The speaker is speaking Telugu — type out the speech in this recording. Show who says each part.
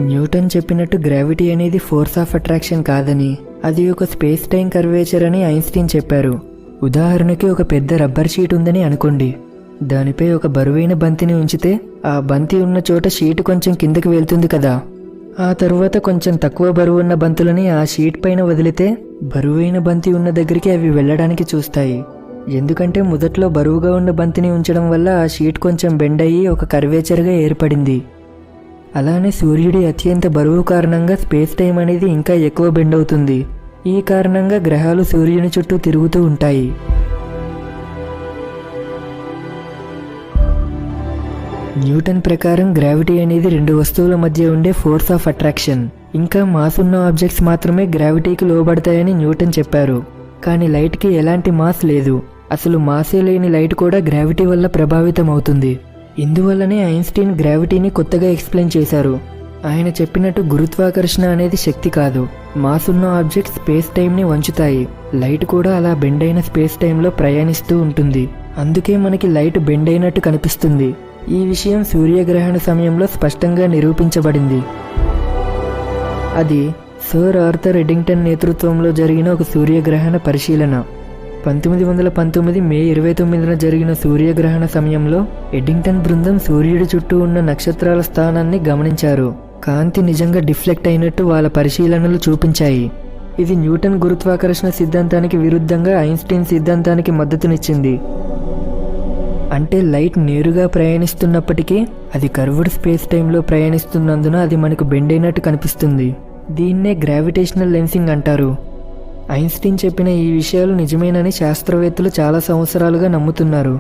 Speaker 1: న్యూటన్ చెప్పినట్టు గ్రావిటీ అనేది ఫోర్స్ ఆఫ్ అట్రాక్షన్ కాదని, అది ఒక స్పేస్ టైం కర్వేచర్ అని ఐన్స్టీన్ చెప్పారు. ఉదాహరణకి ఒక పెద్ద రబ్బర్ షీట్ ఉందని అనుకోండి. దానిపై ఒక బరువైన బంతిని ఉంచితే ఆ బంతి ఉన్న చోట షీట్ కొంచెం కిందకి వెళ్తుంది కదా. ఆ తరువాత కొంచెం తక్కువ బరువు ఉన్న బంతులని ఆ షీట్ పైన వదిలితే బరువైన బంతి ఉన్న దగ్గరికి అవి వెళ్ళడానికి చూస్తాయి. ఎందుకంటే మొదట్లో బరువుగా ఉన్న బంతిని ఉంచడం వల్ల ఆ షీట్ కొంచెం బెండ్ అయ్యి ఒక కర్వేచర్గా ఏర్పడింది. అలానే సూర్యుడి అత్యంత బరువు కారణంగా స్పేస్ టైం అనేది ఇంకా ఎక్కువ బెండ్ అవుతుంది. ఈ కారణంగా గ్రహాలు సూర్యుని చుట్టూ తిరుగుతూ ఉంటాయి. న్యూటన్ ప్రకారం గ్రావిటీ అనేది రెండు వస్తువుల మధ్య ఉండే ఫోర్స్ ఆఫ్ అట్రాక్షన్. ఇంకా మాస్ ఉన్న ఆబ్జెక్ట్స్ మాత్రమే గ్రావిటీకి లోబడతాయని న్యూటన్ చెప్పారు. కానీ లైట్కి ఎలాంటి మాస్ లేదు. అసలు మాసే లేని లైట్ కూడా గ్రావిటీ వల్ల ప్రభావితం అవుతుంది. ఇందువల్లనే ఐన్స్టీన్ గ్రావిటీని కొత్తగా ఎక్స్ప్లెయిన్ చేశారు. ఆయన చెప్పినట్టు గురుత్వాకర్షణ అనేది శక్తి కాదు, మాస్ ఉన్న ఆబ్జెక్ట్ స్పేస్ టైంని వంచుతాయి. లైట్ కూడా అలా బెండ్ అయిన స్పేస్ టైంలో ప్రయాణిస్తూ ఉంటుంది. అందుకే మనకి లైట్ బెండ్ అయినట్టు కనిపిస్తుంది. ఈ విషయం సూర్యగ్రహణ సమయంలో స్పష్టంగా నిరూపించబడింది. అది సర్ ఆర్థర్ ఎడింగ్టన్ నేతృత్వంలో జరిగిన ఒక సూర్యగ్రహణ పరిశీలన. 1919 మే 29న జరిగిన సూర్యగ్రహణ సమయంలో ఎడింగ్టన్ బృందం సూర్యుడి చుట్టూ ఉన్న నక్షత్రాల స్థానాన్ని గమనించారు. కాంతి నిజంగా డిఫ్లెక్ట్ అయినట్టు వాళ్ళ పరిశీలనలు చూపించాయి. ఇది న్యూటన్ గురుత్వాకర్షణ సిద్ధాంతానికి విరుద్ధంగా ఐన్స్టీన్ సిద్ధాంతానికి మద్దతునిచ్చింది. అంటే లైట్ నేరుగా ప్రయాణిస్తున్నప్పటికీ అది కర్వ్డ్ స్పేస్ టైంలో ప్రయాణిస్తున్నందున అది మనకు బెండ్ అయినట్టు కనిపిస్తుంది. దీన్నే గ్రావిటేషనల్ లెన్సింగ్ అంటారు. ఐన్స్టీన్ చెప్పిన ఈ విషయాలు నిజమేనని శాస్త్రవేత్తలు చాలా సంవత్సరాలుగా నమ్ముతున్నారు.